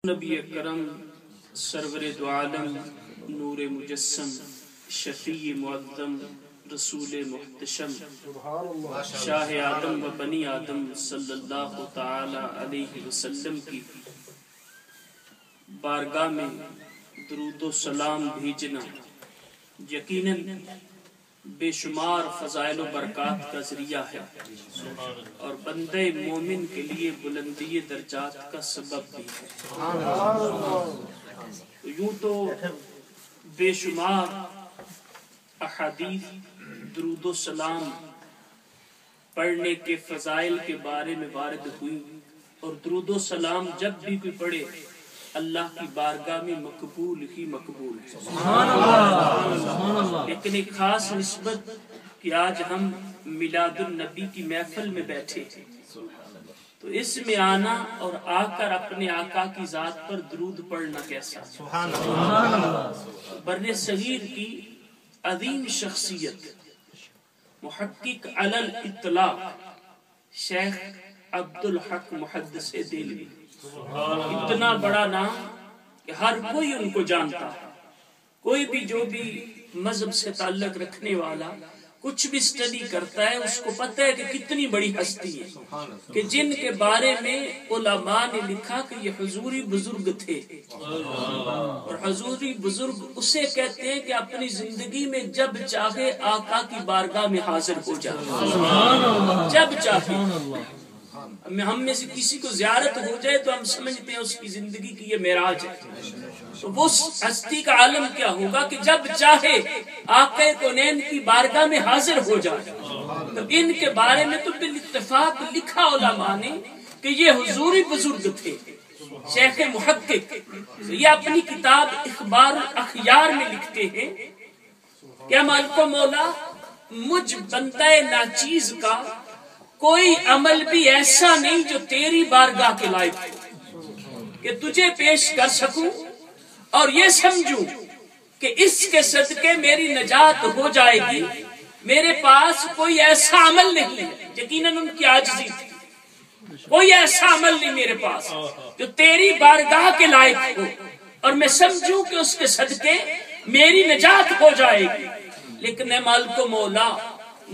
نبی اکرم سرور دو عالم نور مجسم شفیع معظم رسول محتشم شاہ آدم و بنی آدم صلی اللہ تعالی علیہ وسلم کی بارگاہ میں درود و سلام بھیجنا یقیناً بے شمار فضائل و برکات کا ذریعہ ہے اور بندے مومن کے لیے بلندی درجات کا سبب بھی ہے۔ یوں تو بے شمار احادیث درود و سلام پڑھنے کے فضائل کے بارے میں وارد ہوئی اور درود و سلام جب بھی کوئی پڑھے اللہ کی بارگاہ میں مقبول ہی مقبول ہے۔ لیکن ایک خاص نسبت کہ آج ہم میلاد النبی کی محفل میں بیٹھے تو اس میں آنا اور آ کر اپنے آقا کی ذات پر درود پڑھنا کیسا؟ بر صغیر کی عظیم شخصیت محقق علی الاطلاق شیخ عبدالحق محدث دہلوی، اتنا بڑا نام کہ ہر کوئی ان کو جانتا ہے۔ کوئی بھی جو بھی مذہب سے تعلق رکھنے والا کچھ بھی اسٹڈی کرتا ہے اس کو پتہ ہے کہ کتنی بڑی ہستی ہے کہ جن کے بارے میں علماء نے لکھا کہ یہ حضوری بزرگ تھے، اور حضوری بزرگ اسے کہتے ہیں کہ اپنی زندگی میں جب چاہے آقا کی بارگاہ میں حاضر ہو جائے، جب چاہے۔ ہم میں سے کسی کو زیارت ہو جائے تو ہم سمجھتے ہیں اس کی زندگی کی یہ معراج ہے، تو وہ ہستی کا عالم کیا ہوگا کہ جب چاہے آقا کونین کی بارگاہ میں حاضر ہو جائے۔ تو ان کے بارے میں تو بالاتفاق لکھا علماء نے کہ یہ حضوری بزرگ تھے، شیخ محقق۔ یہ اپنی کتاب اخبار الاخیار میں لکھتے ہیں کہ مالک و مولا مجھ بندہ ناچیز کا کوئی عمل بھی ایسا نہیں جو تیری بارگاہ کے لائق ہو کہ تجھے پیش کر سکوں اور یہ سمجھوں کہ اس کے صدقے میری نجات ہو جائے گی۔ میرے پاس کوئی ایسا عمل نہیں ہے، یقیناً ان کی عاجزی تھی، کوئی ایسا عمل نہیں میرے پاس جو تیری بارگاہ کے لائق ہو اور میں سمجھوں کہ اس کے صدقے میری نجات ہو جائے گی۔ لیکن اے مالک و مولا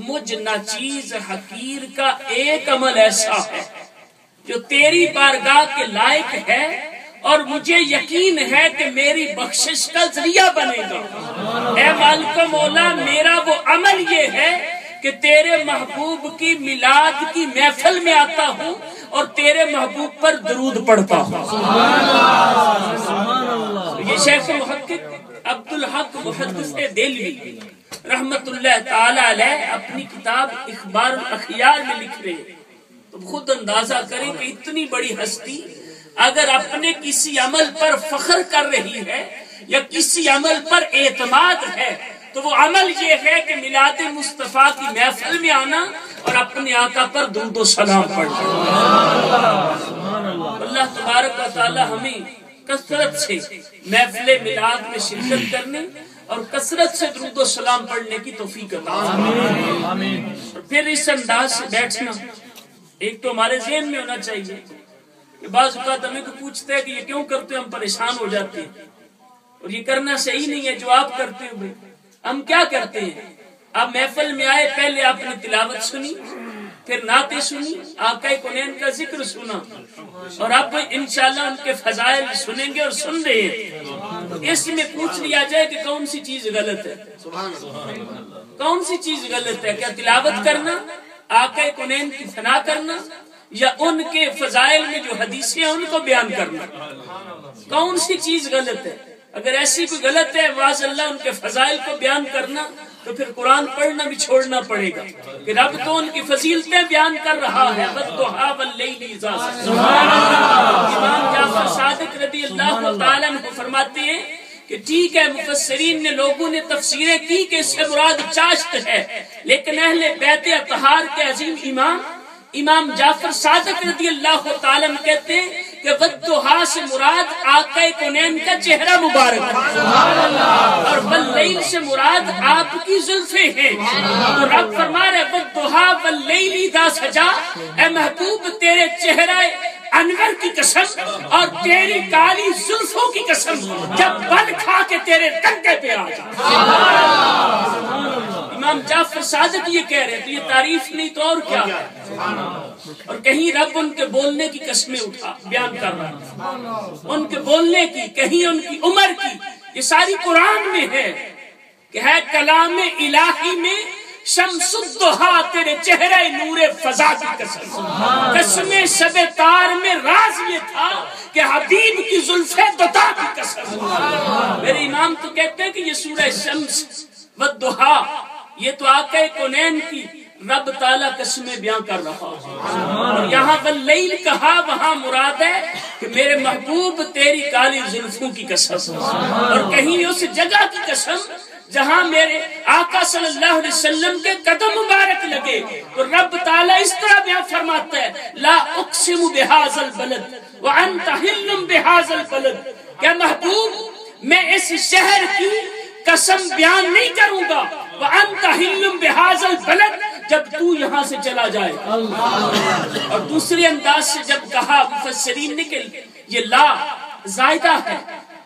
مجھ ناچیز حقیر کا ایک عمل ایسا ہے جو تیری بارگاہ کے لائق ہے اور مجھے یقین ہے کہ میری بخشش کا ذریعہ بنے گا۔ اے مالک و مولا میرا وہ عمل یہ ہے کہ تیرے محبوب کی میلاد کی محفل میں آتا ہوں اور تیرے محبوب پر درود پڑھتا ہوں۔ یہ شیخ محقق عبدالحق محدث دہلوی رحمت اللہ تعالی علیہ اپنی کتاب اخبار الاخیار میں لکھ رہے ہیں، تو خود اندازہ کریں کہ اتنی بڑی ہستی اگر اپنے کسی عمل پر فخر کر رہی ہے یا کسی عمل پر اعتماد ہے تو وہ عمل یہ ہے کہ میلاد مصطفیٰ کی محفل میں آنا اور اپنے آقا پر درود و سلام پڑھنا۔ اللہ تبارک و تعالی ہمیں کثرت سے محفل میلاد میں شرکت کرنے اور کثرت سے درود و سلام پڑھنے کی توفیق عطا فرمائے۔ اور پھر اس انداز سے بیٹھنا ایک تو ہمارے ذہن میں ہونا چاہیے کہ بعض اوقات ہمیں کو پوچھتے ہیں کہ یہ کیوں کرتے ہیں، ہم پریشان ہو جاتے ہیں اور یہ کرنا صحیح نہیں ہے جو آپ کرتے ہو۔ ہم کیا کرتے ہیں؟ آپ محفل میں آئے، پہلے آپ نے تلاوت سنی، پھر نعتیں سنی، آقا کونین کا ذکر سنا، اور اب انشاءاللہ ان کے فضائل سنیں گے اور سن رہے ہیں۔ اس میں پوچھ لیا جائے کہ کون سی چیز غلط ہے، کون سی چیز غلط ہے؟ کیا تلاوت کرنا، آقا کونین کی ثنا کرنا، یا ان کے فضائل میں جو حدیثیں ہیں ان کو بیان کرنا؟ کون سی چیز غلط ہے؟ اگر ایسی کوئی غلط ہے واضح اللہ ان کے فضائل کو بیان کرنا تو پھر قرآن پڑھنا بھی چھوڑنا پڑے گا کہ رب تو ان کی فضیلتیں بیان کر رہا ہے۔ وَالضُّحَىٰ وَاللَّيْلِ إِذَا سَجَىٰ۔ امام جعفر صادق رضی اللہ تعالیٰ عنہ فرماتے ہیں کہ ٹھیک ہے مفسرین نے لوگوں نے تفسیریں کی کہ اس سے مراد چاشت ہے، لیکن اہل بیت اطہار کے عظیم امام جعفر صادق رضی اللہ تعالیٰ عنہ کہتے ہیں کہ وَالضُّحَىٰ سے مراد آقا کونین کا چہرہ مبارک ہے، اور واللیل سے مراد آپ کی زلفیں ہیں۔ تو رب فرما رہے وَالضُّحَىٰ وَاللَّيْلِ إِذَا سَجَىٰ، اے محبوب تیرے چہرہ انور کی قسم اور تیری کالی زلفوں کی قسم جب بل کھا کے تیرے ٹنکے پہ آ جائے۔ امام جعفر صادق یہ کہہ رہے تو یہ تعریف نہیں تو اور کیا ہے۔ اور کہیں رب ان کے بولنے کی قسمیں اٹھا بیان کر رہا ہے، ان کے بولنے کی، کہیں ان کی عمر کی، یہ ساری قرآن میں ہے کہ ہے کلام الہی میں شمس الضحیٰ تیرے چہرہ نور فضا کی قسم، قسم شب تار میں راز یہ تھا کہ حبیب کی زلف دتا کی قسم۔ میرے امام تو کہتے ہیں کہ یہ سورہ شمس والضحیٰ یہ تو آقا کونین کی رب تعالیٰ قسمیں بیان کر رہا ہے، اور یہاں واللیل کہا وہاں مراد ہے کہ میرے محبوب تیری کالی زلفوں کی قسم، اور کہیں اس جگہ کی قسم جہاں میرے آقا صلی اللہ علیہ وسلم کے قدم مبارک لگے تو رب تعالیٰ اس طرح بیان فرماتا ہے لا اقسم بہذا البلد وانت حل بہذا البلد، کہ محبوب میں اس شہر کی قسم بیان نہیں کروں گا وانت حل بہذا البلد جب تو یہاں سے چلا جائے۔ اور دوسرے انداز سے جب کہا مفسرین نے کہ یہ لا زائدہ ہے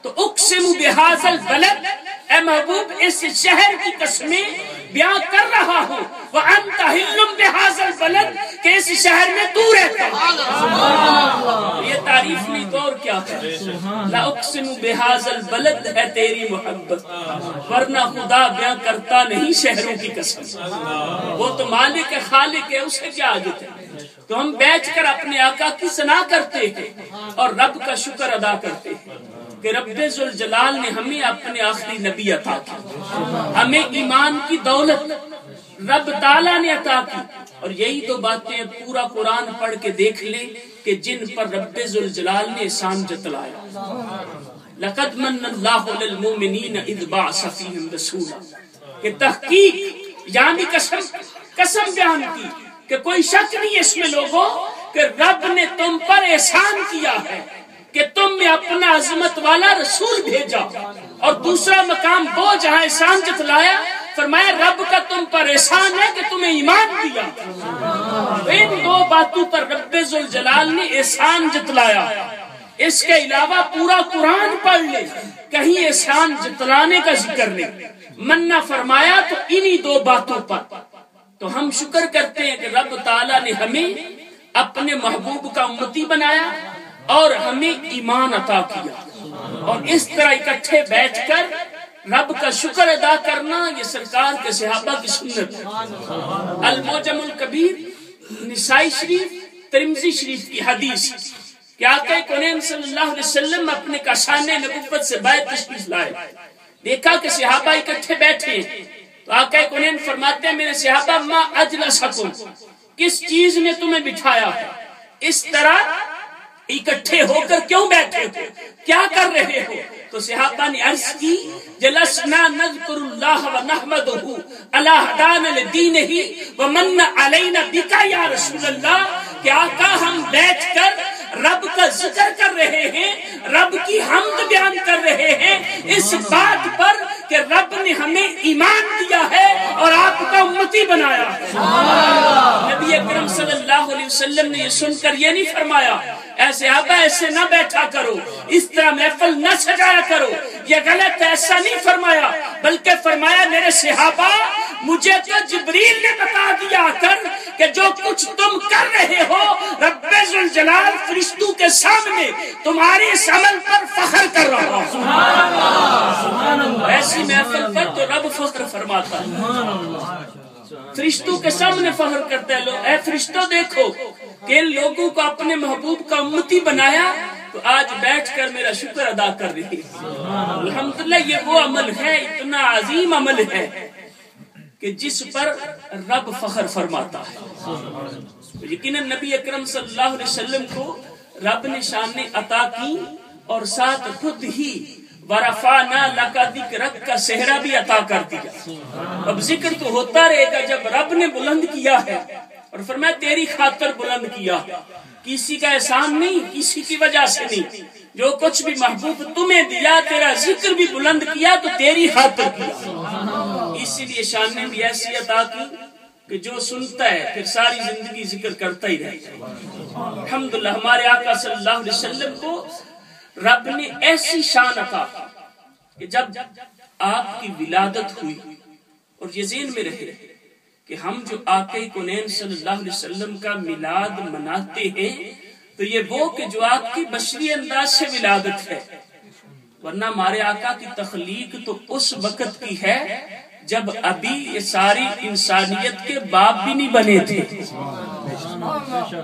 تو اقسم بہذا البلد، اے محبوب اس شہر کی قسمیں بیان کر رہا ہوں وانت حل بہذا البلد کہ اس شہر میں تو رہتا ہے۔ یہ تعریف نہیں تو اور کیا ہے۔ لا اقسم بہذا البلد ہے تیری محبت، ورنہ خدا بیان کرتا نہیں شہروں کی قسم، وہ تو مالک ہے خالق ہے، اسے کیا عادت ہے۔ تو ہم بیٹھ کر اپنے آقا کی ثنا کرتے ہیں اور رب کا شکر ادا کرتے ہیں کہ رب ذوالجلال نے ہمیں اپنے آخری نبی عطا کی، ہمیں ایمان کی دولت رب تعالیٰ نے عطا کی، اور یہی تو باتیں پورا قرآن پڑھ کے دیکھ لیں کہ جن پر رب ذوالجلال نے احسان جتلایا۔ لقد من اللہ للمؤمنین اذ بعث فیہم رسولا، کہ تحقیق یعنی قسم بیان کی کہ کوئی شک نہیں اس میں لوگوں کہ رب نے تم پر احسان کیا ہے کہ تم نے اپنا عظمت والا رسول بھیجا، اور دوسرا مقام وہ جہاں احسان جتلایا فرمایا رب کا تم پر احسان ہے کہ تمہیں ایمان دیا۔ ان دو باتوں پر رب ذوالجلال نے احسان جتلایا۔ اس کے علاوہ پورا قرآن پڑھ لے کہیں احسان جتلانے کا ذکر نہیں، منع فرمایا تو انہی دو باتوں پر۔ تو ہم شکر کرتے ہیں کہ رب تعالیٰ نے ہمیں اپنے محبوب کا امتی بنایا اور ہمیں ایمان عطا کیا، اور اس طرح اکٹھے بیٹھ کر رب کا شکر ادا کرنا یہ سرکار کے صحابہ کی سنت ہے۔ المعجم الکبیر نسائی شریف ترمذی شریف کی حدیث کہ آقا کونین صلی اللہ علیہ وسلم اپنے کاشانِ نبوت سے باہر تشریف لائے، دیکھا کہ صحابہ اکٹھے بیٹھے ہیں تو آقا کونین فرماتے ہیں میرے صحابہ ما اجلسکم، کس چیز نے تمہیں بٹھایا ہے، اس طرح اکٹھے ہو کر کیوں بیٹھے ہو، کیا کر رہے ہو؟ تو صحابہ نے عرض کی جلسنا نذکر اللہ و نحمدہ علی ہدانا لدینہ ومن علینا بکا یا رسول اللہ، کہ آقا ہم بیٹھ کر رب کا ذکر کر رہے ہیں، رب کی حمد بیان کر رہے ہیں اس بات پر کہ رب نے ہمیں ایمان دیا ہے اور آپ کا امتی بنایا ہے۔ نبی اکرم صلی اللہ علیہ وسلم نے یہ سن کر یہ نہیں فرمایا اے صحابہ ایسے نہ بیٹھا کرو، اس طرح محفل نہ سجایا کرو، یہ غلط، ایسا نہیں فرمایا، بلکہ فرمایا میرے صحابہ مجھے تو جبریل نے بتا دیا کر کہ جو کچھ تم کر رہے ہو رب ذوالجلال فرشتوں کے سامنے تمہارے اس عمل پر فخر کر رہا ہے۔ ایسی محفل پر تو رب فخر فرماتا ہے، فرشتوں کے سامنے فخر کرتے ہیں لوگ، اے فرشتوں دیکھو کہ ان لوگوں کو اپنے محبوب کا امتی بنایا تو آج بیٹھ کر میرا شکر ادا کر رہی ہے۔ الحمدللہ یہ وہ عمل ہے، اتنا عظیم عمل ہے کہ جس پر رب فخر فرماتا ہے۔ یقیناً نبی اکرم صلی اللہ علیہ وسلم کو رب نے شان عطا کی اور ساتھ خود ہی وَرَفَعْنَا لَكَ ذِكْرَكَ کا صحرا بھی عطا کر دیا۔ اب ذکر تو ہوتا رہے گا جب رب نے بلند کیا ہے، اور فرمایا تیری خاطر بلند کیا، کسی کا احسان نہیں، کسی کی وجہ سے نہیں، جو کچھ بھی محبوب تمہیں دیا تیرا ذکر بھی بلند کیا تو تیری خاطر کیا۔ اسی لیے شان نے بھی ایسی عطا کی کہ جو سنتا ہے پھر ساری زندگی ذکر کرتا ہی رہتا ہے۔ الحمدللہ ہمارے آقا صلی اللہ علیہ وسلم کو رب نے ایسی شان عطا کہ جب آپ کی ولادت ہوئی، اور یہ ذہن میں رہے کہ ہم جو آقا کونین صلی اللہ علیہ وسلم کا میلاد مناتے ہیں تو یہ وہ کہ جو آپ کی بشری انداز سے ولادت ہے، ورنہ ہمارے آقا کی تخلیق تو اس وقت کی ہے جب ابھی یہ ساری انسانیت کے باپ بھی نہیں بنے تھے۔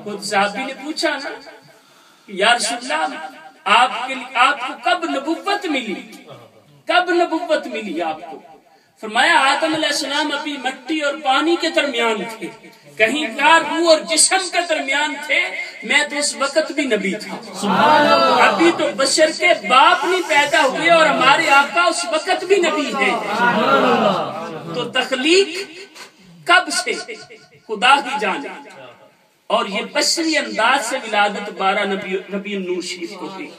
خود صحابی نے پوچھا نا یا رسول اللہ آپ کو کب نبوت ملی، کب نبوت ملی آپ کو؟ فرمایا آدم علیہ السلام ابھی مٹی اور پانی کے درمیان تھے، کہیں کار روح اور جسم کے درمیان تھے، میں تو اس وقت بھی نبی تھا۔ ابھی تو بشر کے باپ نہیں پیدا ہوئے اور ہمارے آقا اس وقت بھی نبی ہیں۔ تو تخلیق کب سے خدا ہی جانے، اور یہ بشری انداز سے ولادت 12 ربیع النور شریف کو ہوئی۔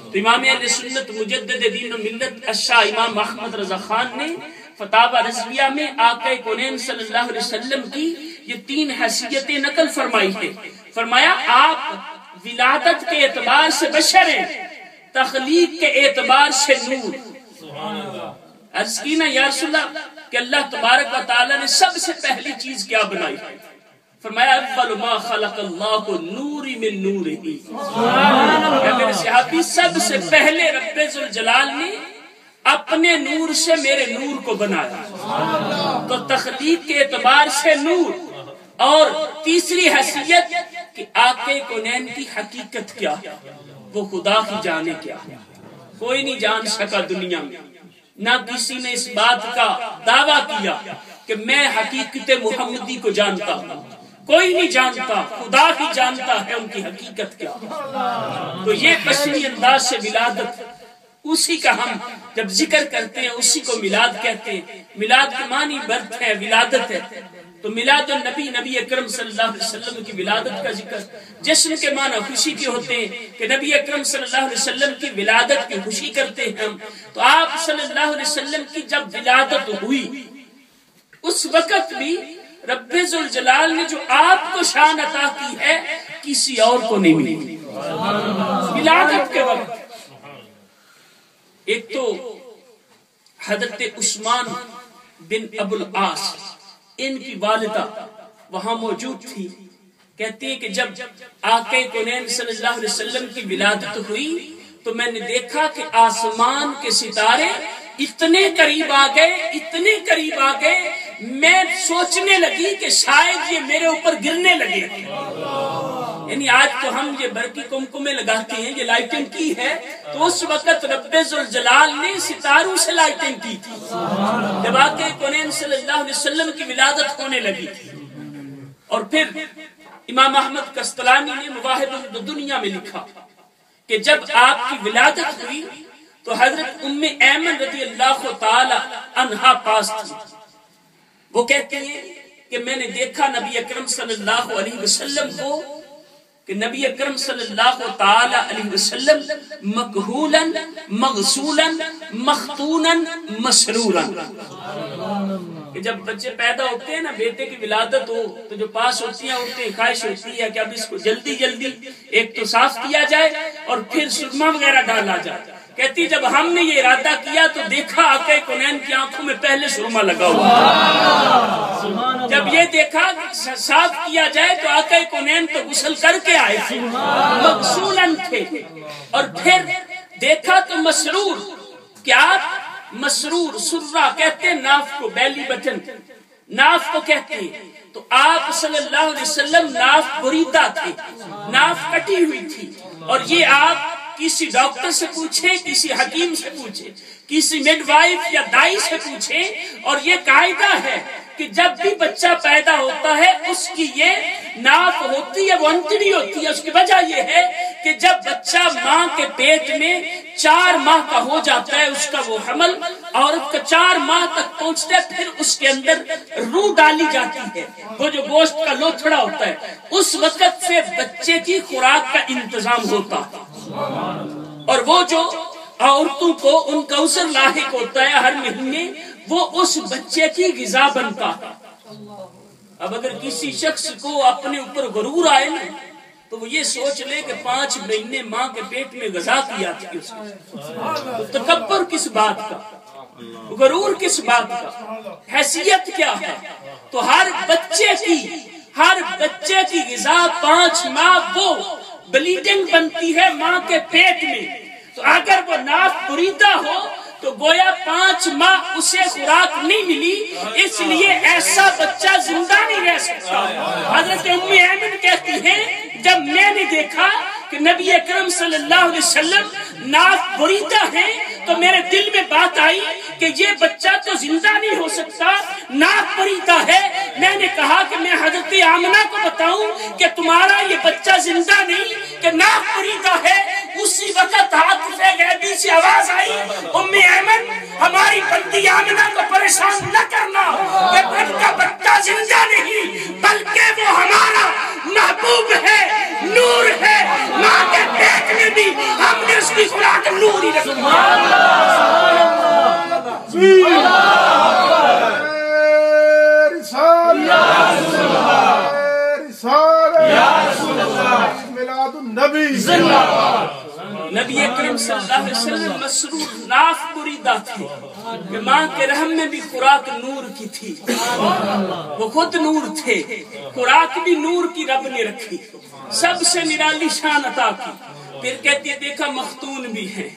تو امام اہل سنت مجدد دین و ملت الشاہ امام احمد رضا خان نے فتاوی رضویہ میں آقا کونین صلی اللہ علیہ وسلم کی یہ 3 حیثیتیں نقل فرمائی ہیں۔ فرمایا آپ ولادت کے اعتبار سے بشر ہیں، تخلیق کے اعتبار سے نور۔ عرض کی نا یا رسول اللہ کہ اللہ تبارک و تعالی نے سب سے پہلی چیز کیا بنائی؟ فرمایا اول ما خلق اللہ نور من نورہ۔ میرے صحابی سب سے پہلے رب ذوالجلال نے اپنے نور سے میرے نور کو بنایا۔ تو تخلیق کے اعتبار سے نور، اور تیسری حیثیت کہ آقا کونین کی حقیقت کیا ہے، وہ خدا کی جانے کیا ہے، کوئی نہیں جان سکا دنیا میں، نہ کسی نے اس بات کا دعویٰ کیا کہ میں حقیقت محمدی کو جانتا ہوں، کوئی نہیں جانتا، خدا ہی جانتا ہے ان کی حقیقت کیا۔ تو یہ بشری انداز سے ولادت، اسی کا ہم جب ذکر کرتے ہیں اسی کو میلاد کہتے ہیں۔ میلاد کے معنی برتھ ہے، ولادت ہے۔ تو میلاد النبی، نبی اکرم صلی اللہ علیہ وسلم کی ولادت کا ذکر، جشن کے معنی خوشی کے ہوتے ہیں کہ نبی اکرم صلی اللہ علیہ وسلم کی ولادت کی خوشی کرتے ہیں ہم۔ تو آپ صلی اللہ علیہ وسلم کی جب ولادت ہوئی اس وقت بھی رب ذوالجلال نے جو آپ کو شان عطا کی ہے کسی اور کو نہیں ملی ولادت کے وقت۔ ایک تو حضرت عثمان بن ابو العاص، ان کی والدہ وہاں موجود تھی، کہتی ہے کہ جب آقا کونین صلی اللہ علیہ وسلم کی ولادت ہوئی تو میں نے دیکھا کہ آسمان کے ستارے اتنے قریب آ گئے، اتنے قریب آ گئے، میں سوچنے لگی کہ شاید یہ میرے اوپر گرنے لگے۔ یعنی آج تو ہم یہ برقی کمکمے لگاتے ہیں، یہ لائٹنگ کی ہے، تو اس وقت رب ذوالجلال نے ستاروں سے لائٹنگ کی تھی جب آقا کونین صلی اللہ علیہ وسلم کی ولادت ہونے لگی تھی۔ اور پھر امام احمد قسطلانی نے مواہب الدنیا میں لکھا کہ جب آپ کی ولادت ہوئی تو حضرت ام ایمن رضی اللہ تعالی عنہا پاس تھی۔ وہ کہتے ہیں کہ میں نے دیکھا نبی اکرم صلی اللہ علیہ وسلم کو کہ نبی اکرم صلی اللہ تعالی علیہ وسلم مکحولا مغسولا مختونا مسرورا، کہ جب بچے پیدا ہوتے ہیں نا، بیٹے کی ولادت ہو تو جو پاس ہوتی ہیں عورتیں خواہش ہوتی ہے کہ اب اس کو جلدی جلدی ایک تو صاف کیا جائے اور پھر سرما وغیرہ ڈالا جائے۔ کہتی جب ہم نے یہ ارادہ کیا تو دیکھا آقا کونین کی آنکھوں میں پہلے سرما لگا ہوا، جب یہ دیکھا صاف کیا جائے تو آقا کونین تو غسل کر کے آئے تھے، مغسولن تھے، اور پھر دیکھا تو مسرور، کیا مسرور، سرہ کہتے ہیں ناف کو، بیلی بٹن ناف کو کہتے ہیں۔ تو آپ صلی اللہ علیہ وسلم ناف بریدہ تھے، ناف کٹی ہوئی تھی، اور یہ آپ کسی ڈاکٹر سے پوچھیں، کسی حکیم سے پوچھیں، کسی میڈ وائف یا دائی سے پوچھیں، اور یہ قاعدہ ہے کہ جب بھی بچہ پیدا ہوتا ہے اس کی یہ ناف ہوتی ہے، وہ انتڑی ہوتی ہے۔ اس کی وجہ یہ ہے کہ جب بچہ ماں کے پیٹ میں 4 ماہ کا ہو جاتا ہے، اس کا وہ حمل عورت کا 4 ماہ تک پہنچتا ہے، پھر اس کے اندر روح ڈالی جاتی ہے، وہ جو گوشت کا لوتھڑا ہوتا ہے، اس وقت سے بچے کی خوراک کا انتظام ہوتا ہے، اور وہ جو عورتوں کو ان کا اسر لاحق ہوتا ہے ہر مہینے، وہ اس بچے کی غذا بنتا ہے۔ اب اگر کسی شخص کو اپنے اوپر غرور آئے نا تو تو وہ یہ سوچ لے کہ 5 مہینے ماں کے پیٹ میں غذا کیا تھی اس نے. تو تکبر کس بات کا، غرور کس بات کا، حیثیت کیا ہے؟ تو ہر بچے کی غذا 5 ماہ وہ بلیڈنگ بنتی ہے ماں کے پیٹ میں. تو اگر وہ ناف بریدہ ہو تو گویا 5 ماہ اسے خوراک نہیں ملی، اس لیے ایسا بچہ زندہ نہیں رہ سکتا. حضرت ام ایمن کہتی ہیں جب میں نے دیکھا کہ نبی اکرم صلی اللہ علیہ وسلم ناف بریدہ ہیں تو میرے دل میں بات آئی کہ یہ بچہ تو زندہ نہیں ہو سکتا، ناف بریدہ ہے. میں نے کہا کہ میں حضرت آمنہ کو بتاؤں کہ تمہارا یہ بچہ زندہ نہیں کہ ناف بریدہ ہے. اسی وقت عاطف غیبی سے آواز آئی، ام ایمن ہماری بندی آمنہ کو پریشان نہ کرنا کہ ان کا بچہ زندہ نہیں بلکہ وہ ہمارا محبوب ہے، نور ہے. ماں کے پیٹ میں بھی ہم نے اس کی خوراک نور ہی رکھی. نبی اکرم صلی اللہ علیہ وسلم مسرور ناف بریدہ تھے کہ ماں کے رحم میں بھی خوراک نور کی تھی. وہ خود نور تھے، خوراک بھی نور کی رب نے رکھی، سب سے نرالی شان عطا کی. پھر کہتی ہے دیکھا مختون بھی ہے،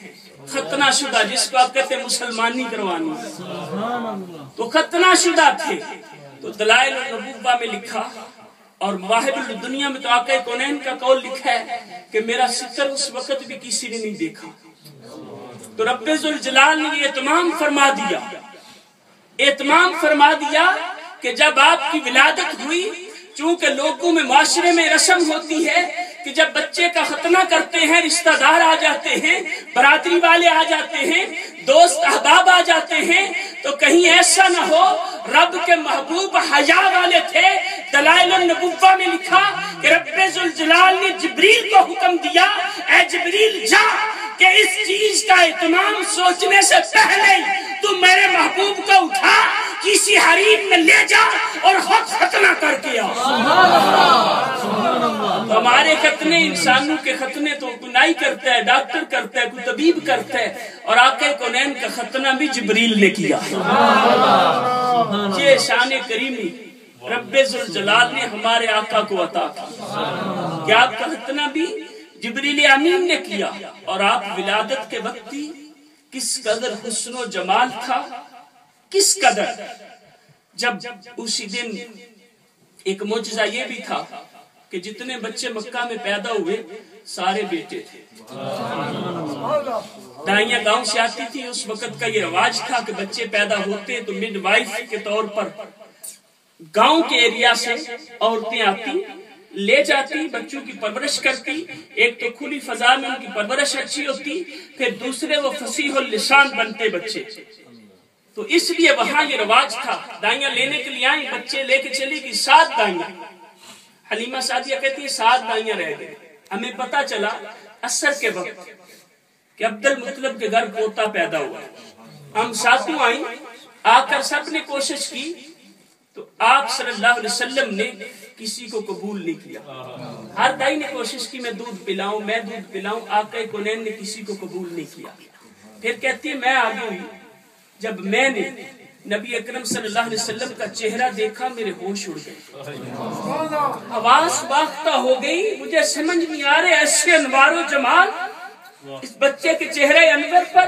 ختنہ شدہ، جس کو آپ کہتے ہیں مسلمانی کروانی، تو ختنہ شدہ تھے. تو دلائل النبوہ میں لکھا اور مواہب الدنیا میں تو آقا کونین کا قول لکھا ہے کہ میرا ستر اس وقت بھی کسی نے نہیں دیکھا. تو رب ذوالجلال نے اہتمام فرما دیا کہ جب آپ کی ولادت ہوئی، چونکہ لوگوں میں معاشرے میں رسم ہوتی ہے کہ جب بچے کا ختنہ کرتے ہیں رشتہ دار آ جاتے ہیں، برادری والے آ جاتے ہیں، دوست احباب آ جاتے ہیں، تو کہیں ایسا نہ ہو. رب کے محبوب حیا والے تھے. دلائل النبوہ میں لکھا کہ رب ذوالجلال نے جبریل کو حکم دیا، اے جبریل جا کہ اس چیز کا اہتمام سوچنے سے پہلے تو میرے محبوب کو اٹھا کسی حریم میں لے جا اور خود ختنہ کر کے آ. ہمارے ختنے، انسانوں کے ختنے تو کوئی نائی کرتا ہے، ڈاکٹر کرتا ہے، کوئی طبیب کرتا ہے، اور آقا کونین کا ختنہ بھی جبریل نے کیا. یہ شان کریمی رب ذوالجلال نے ہمارے آقا کو عطا کی کہ آپ کا ختنہ بھی جبریل امین نے کیا. اور آپ ولادت کے وقت ہی کس قدر حسن و جمال تھا، کس قدر. جب اسی دن ایک معجزہ یہ بھی تھا کہ جتنے بچے مکہ میں پیدا ہوئے سارے بیٹے تھے. دائیاں گاؤں سے آتی تھی، اس وقت کا یہ رواج تھا کہ بچے پیدا ہوتے تو مڈ وائف کے طور پر گاؤں کے ایریا سے عورتیں آتی، لے جاتی، بچوں کی پرورش کرتی. ایک تو کھلی فضا میں ان کی پرورش اچھی ہوتی، پھر دوسرے وہ فصیح اللسان بنتے بچے. تو اس لیے وہاں یہ رواج تھا. دائیاں لینے کے لیے آئیں، بچے لے کے چلی گئی 7 دائیاں. حلیمہ سعدیہ کہتی ہے 7 دائیاں رہ گئی. ہمیں پتا چلا عصر کے وقت کہ عبد المطلب کے گھر پوتا پیدا ہوا. ہم ساتھوں آئیں، آ کر سب نے کوشش کی تو آپ صلی اللہ علیہ وسلم نے کسی کو قبول نہیں کیا. ہر دائی نے کوشش کی میں دودھ پلاؤں، میں دودھ پلاؤں، آقا کونین نے کسی کو قبول نہیں کیا. پھر کہتی ہے میں آگے ہوئی. جب میں نے نبی اکرم صلی اللہ علیہ وسلم کا چہرہ دیکھا میرے ہوش اڑ گئے، حواس باختہ ہو گئی. مجھے سمجھ نہیں آ رہے ایسے انوار و جمال اس بچے کے چہرے انور پر.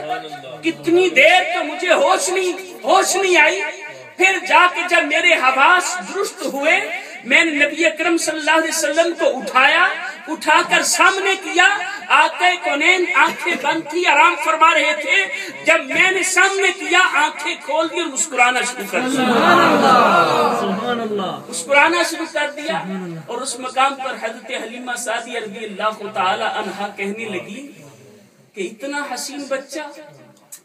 کتنی دیر تو مجھے ہوش نہیں آئی. پھر جا کے جب میرے حواس درست ہوئے میں نے نبی اکرم صلی اللہ علیہ وسلم کو اٹھا کر سامنے کیا. آقا کونین آنکھیں بند تھی، آرام فرما رہے تھے. جب میں نے سامنے کیا آنکھیں کھول دی اور مسکرانا شروع کر دیا. اور اس مقام پر حضرت حلیمہ سعدیہ رضی اللہ تعالی عنہا کہنے لگی کہ اتنا حسین بچہ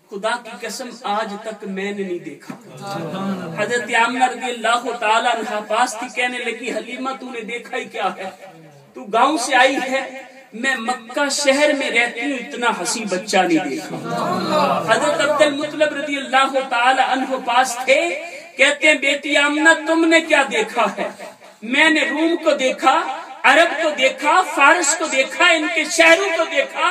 خدا کی قسم آج تک میں نے نہیں دیکھا. حضرت آمنہ رضی اللہ تعالی عنہا پاس تھی، کہنے لگی حلیمہ تو نے دیکھا ہی کیا ہے، تو گاؤں سے آئی ہے، میں مکہ شہر میں رہتی ہوں، اتنا حسین بچہ نہیں دیکھا. حضرت عبد المطلب رضی اللہ تعالی عنہ پاس تھے، کہتے ہیں بیٹی آمنہ تم نے کیا دیکھا ہے؟ میں نے روم کو دیکھا، عرب کو دیکھا، فارس کو دیکھا، ان کے شہروں کو دیکھا،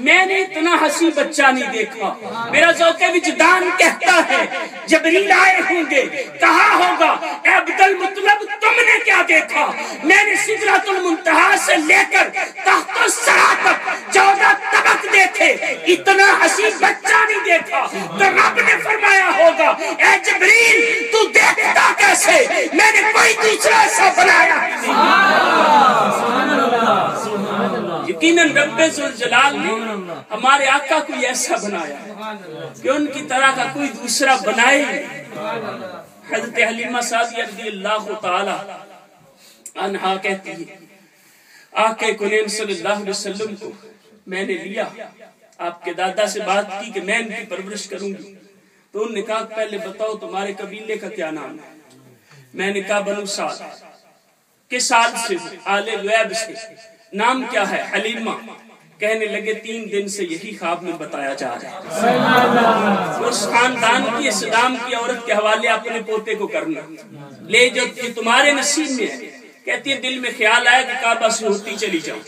میں نے اتنا حسین بچہ نہیں دیکھا۔ میرا ذوق وجدان کہتا ہے جبریل آئے ہوں گے، کہا ہوگا اے عبد المطلب تم نے کیا دیکھا؟ میں نے سدرۃ المنتہا سے لے کر تحت الثری تک 14 طبق دیکھے، اتنا حسین بچہ نہیں دیکھا۔ تو رب نے فرمایا ہوگا اے جبریل تو دیکھتا کیسے؟ میں نے کوئی دوسرا ایسا بنایا یقیناً رب ذوالجلال نے ہمارے آقا کو ایسا بنایا کہ ان کی طرح کا کوئی دوسرا بنائے نہیں۔ حضرت حلیمہ سعدیہ رضی اللہ تعالی عنہا کہتی ہے آقا کونین صلی اللہ علیہ وسلم کو میں نے لیا، آپ کے دادا سے بات کی کہ میں ان کی پرورش کروں گی، تو انہوں نے کہا پہلے بتاؤ تمہارے قبیلے کا کیا نام ہے؟ میں نے کہا بنو سعد۔ کس سال سے؟ آل غیب سے۔ نام کیا ہے؟ حلیمہ۔ کہنے لگے 3 دن سے یہی خواب میں بتایا جا رہا ہے، اس خاندان کی اسلام کی عورت کے حوالے اپنے پوتے کو کرنا لے جو کہ تمہارے نصیب میں ہے۔ کہتی ہے دل میں خیال آیا کہ کعبہ سے ہوتی چلی جاؤں۔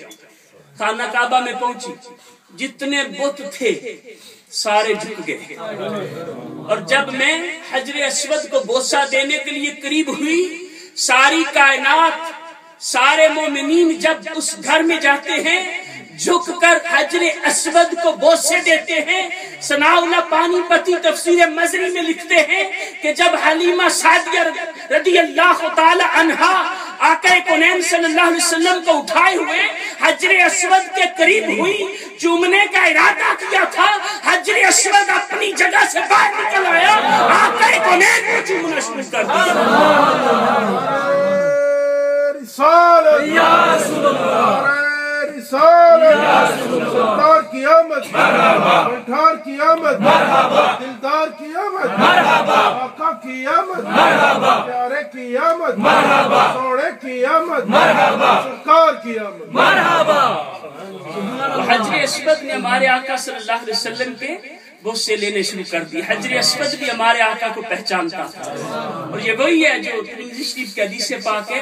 خانہ کعبہ میں پہنچی، جتنے بت تھے سارے جھک گئے، اور جب میں حجر اسود کو بوسہ دینے کے لیے قریب ہوئی، ساری کائنات، سارے مومنین جب اس گھر میں جاتے ہیں جھک کر حجر اسود کو بوسے دیتے ہیں۔ ثناء اللہ پانی پتی تفسیر مزری میں لکھتے ہیں کہ جب حلیمہ سعدیہ رضی اللہ تعالی عنہا آقا کونین صلی اللہ علیہ وسلم کو اٹھائے ہوئے حجر اسود کے قریب ہوئی، چومنے کا ارادہ کیا تھا، حجر اسود اپنی جگہ سے باہر نکل آیا، آقا کونین کو چومنا شروع کر دیا۔ یا رسول اللہ، سردار کی آمد، بلٹھار کی آمد، دلدار کی آمد، آقا کی آمد، پیارے کی آمد، سوڑے کی آمد، سرکار کی آمد۔ حجر اسود نے ہمارے آقا صلی اللہ علیہ وسلم کے بوسے لینے شروع کر دی۔ حجر اسود بھی ہمارے آقا کو پہچانتا تھا، اور یہ وہی ہے جو ترمذی شریف کی حدیث پاک ہے،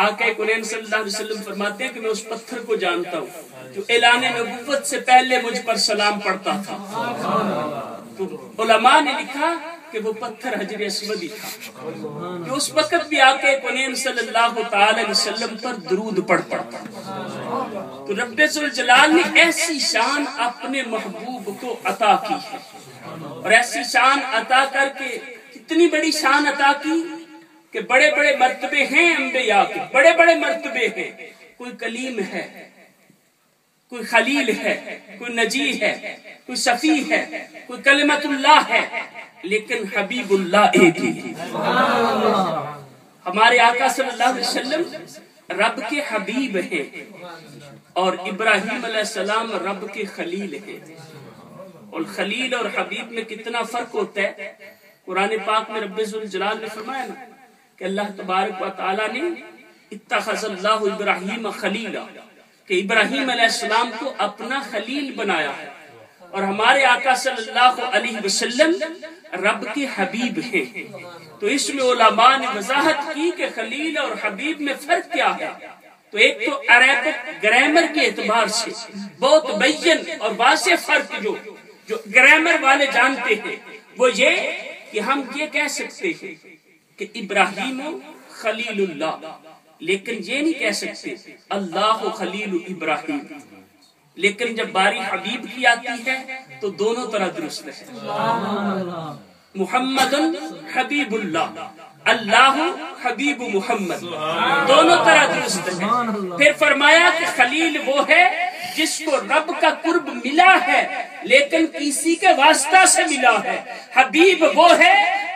آقا کونین صلی اللہ علیہ وسلم فرماتے ہیں کہ میں اس پتھر کو جانتا ہوں جو اعلان نبوت سے پہلے مجھ پر سلام پڑھتا تھا۔ تو علماء نے لکھا کہ وہ پتھر حجر اسود ہی تھا، کہ اس وقت بھی آقا کونین صلی اللہ تعالی علیہ وسلم پر درود پڑھتا تھا۔ تو رب ذوالجلال نے ایسی شان اپنے محبوب کو عطا کی ہے، اور ایسی شان عطا کر کے کتنی بڑی شان عطا کی کہ بڑے بڑے مرتبے ہیں انبیاء کے، بڑے بڑے مرتبے ہیں۔ کوئی کلیم ہے، کوئی خلیل ہے، کوئی نجی ہے، کوئی صفی ہے، کوئی کلمت اللہ ہے، لیکن حبیب اللہ ایک ہی ہے۔ ہمارے آقا صلی اللہ علیہ وسلم رب کے حبیب ہیں، اور ابراہیم علیہ السلام رب کے خلیل ہیں۔ اور خلیل اور حبیب میں کتنا فرق ہوتا ہے۔ قرآن پاک میں رب ذوالجلال نے فرمایا نا کہ اللہ تبارک و تعالی نے اتخذ اللہ ابراہیم خلیلا، کہ ابراہیم علیہ السلام کو اپنا خلیل بنایا ہے، اور ہمارے آقا صلی اللہ علیہ وسلم رب کے حبیب ہیں۔ تو اس میں علماء نے وضاحت کی کہ خلیل اور حبیب میں فرق کیا ہے۔ تو ایک تو عربک گرامر کے اعتبار سے بہت بین اور واضح فرق جو گرامر والے جانتے ہیں وہ یہ کہ ہم یہ کہہ سکتے ہیں کہ ابراہیم خلیل اللہ، لیکن یہ نہیں کہہ سکتے اللہ خلیل ابراہیم۔ لیکن جب باری حبیب کی آتی ہے تو دونوں طرح درست ہے۔ محمد حبیب اللہ، اللہ حبیب محمد، دونوں طرح درست ہے۔ پھر فرمایا کہ خلیل وہ ہے جس کو رب کا قرب ملا ہے لیکن کسی کے واسطہ سے ملا ہے۔ حبیب وہ ہے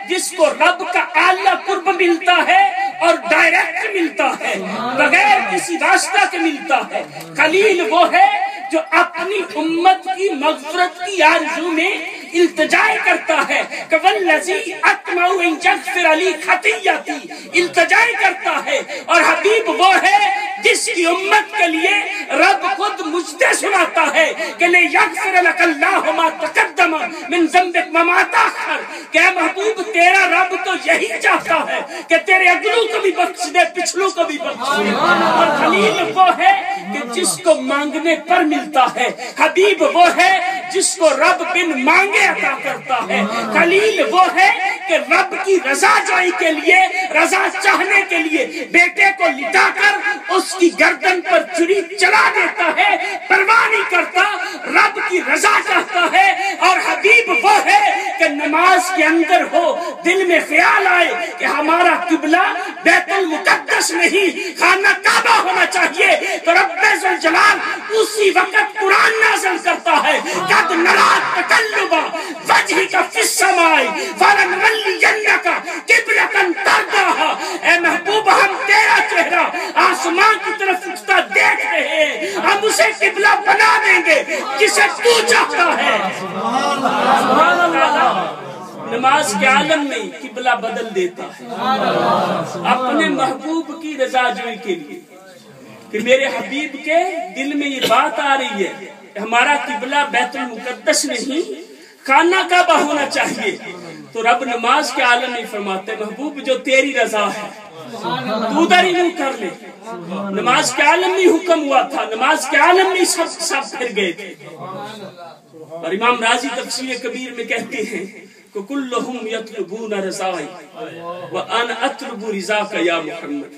جس کو رب کا اعلیٰ قرب ملتا ہے اور ڈائریکٹ ملتا ہے، بغیر کسی واسطہ کے ملتا ہے۔ خلیل وہ ہے جو اپنی امت کی مغفرت کی آرزو میں التجا کرتا ہے کہ والذی اطمع ان یغفر لی خطیئتی، التجا کرتا ہے۔ اور حبیب وہ ہے جس کی امت کے لیے رب خود مجدے سناتا ہے کہ لِیَغْفِرَ لَكَ اللَّهُ مَا تَقَدَّمَ من ذنبک وما تاخر، کہ اے محبوب تیرا رب تو یہی چاہتا ہے کہ تیرے اگلوں کو بھی بخش دے، پچھلوں کو بھی بخش دے۔ اور خلیل وہ ہے کہ جس کو مانگنے پر ملتا ہے، حبیب وہ ہے جس کو رب بن مانگے عطا کرتا ہے، خلیل وہ ہے کہ رب کی رضا جوئی کے لیے، رضا چاہنے کے لیے بیٹے کو لٹا کر اس کی گردن پر چھری چلا دیتا ہے، پرواہ نہیں کرتا، رب کی رضا چاہتا ہے۔ اور حبیب وہ ہے کہ نماز کے اندر ہو، دل میں خیال آئے کہ ہمارا قبلہ بیت المقدس نہیں خانہ کعبہ ہونا چاہیے، تو رب ذوالجلال اسی وقت قرآن نازل کرتا ہے، قد نرا تقلب وجہک فی السماء فلنولینک قبلۃ ترضاها، اے محبوب ہم تیرا چہرہ آسمان کی طرف اٹھتا دیکھ رہے ہیں، ہم اسے قبلہ بنا دیں گے جسے تو چاہتا ہے۔ سبحان اللہ، نماز کے عالم میں قبلہ بدل دیتا ہے اپنے محبوب کی رضا جوئی کے لیے، کہ میرے حبیب کے دل میں یہ بات آ رہی ہے کہ ہمارا قبلہ بیت المقدس نہیں خانہ کعبہ ہونا چاہیے، تو رب نماز کے عالم میں فرماتے محبوب جو تیری رضا ہے تو ادھر ہی منہ کر لے۔ نماز کے عالم میں حکم ہوا تھا، نماز کے عالم میں سب پھر گئے تھے۔ اور امام راضی تفسیر کبیر میں کہتے ہیں کہ کلہم یطلبون رضائی وانا اطلب رضاک یا محمد،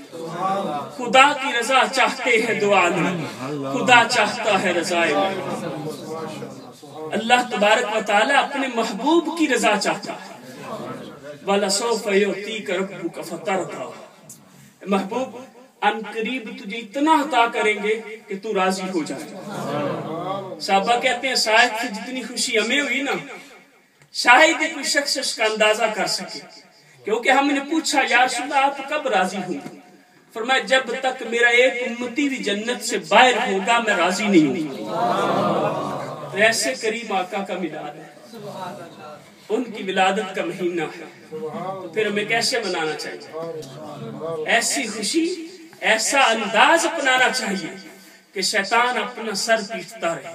خدا کی رضا چاہتے ہیں دو عالم، خدا چاہتا ہے رضائے اللہ تبارک و تعالی اپنے محبوب کی رضا چاہتا ہے۔ وَلَسَوْفَ يُعْطِيكَ رَبُّكَ فَتَرْضَىٰ، محبوب ان قریب تجھے اتنا عطا کریں گے کہ تو راضی ہو جائے۔ صحابہ کہتے ہیں شاید کہ جتنی خوشی ہمیں ہوئی نا، شاید کوئی شخص اس کا اندازہ کر سکے، کیونکہ ہم نے پوچھا یا رسول اللہ آپ کب راضی ہوں؟ فرمایا جب تک میرا ایک امتی بھی جنت سے باہر ہوگا میں راضی نہیں ہوں۔ تو ایسے کریم آقا کا میلاد ہے، ان کی ولادت کا مہینہ ہے، تو پھر ہمیں کیسے منانا چاہیے؟ ایسی خوشی، ایسا انداز اپنانا چاہیے کہ شیطان اپنا سر پیٹتا رہے۔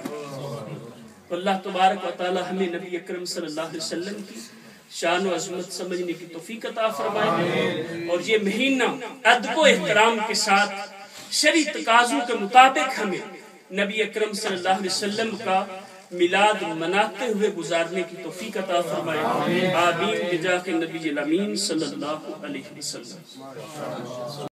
تو اللہ تبارک و تعالی ہمیں نبی اکرم صلی اللہ علیہ وسلم کی شان و عظمت سمجھنے کی توفیق عطا فرمائے، اور یہ مہینہ ادب و احترام کے ساتھ شرعی تقاضوں کے مطابق ہمیں نبی اکرم صلی اللہ علیہ وسلم کا میلاد مناتے ہوئے گزارنے کی توفیق عطا فرمائے۔ آمین بجاہ نبی الامین صلی اللہ علیہ وسلم۔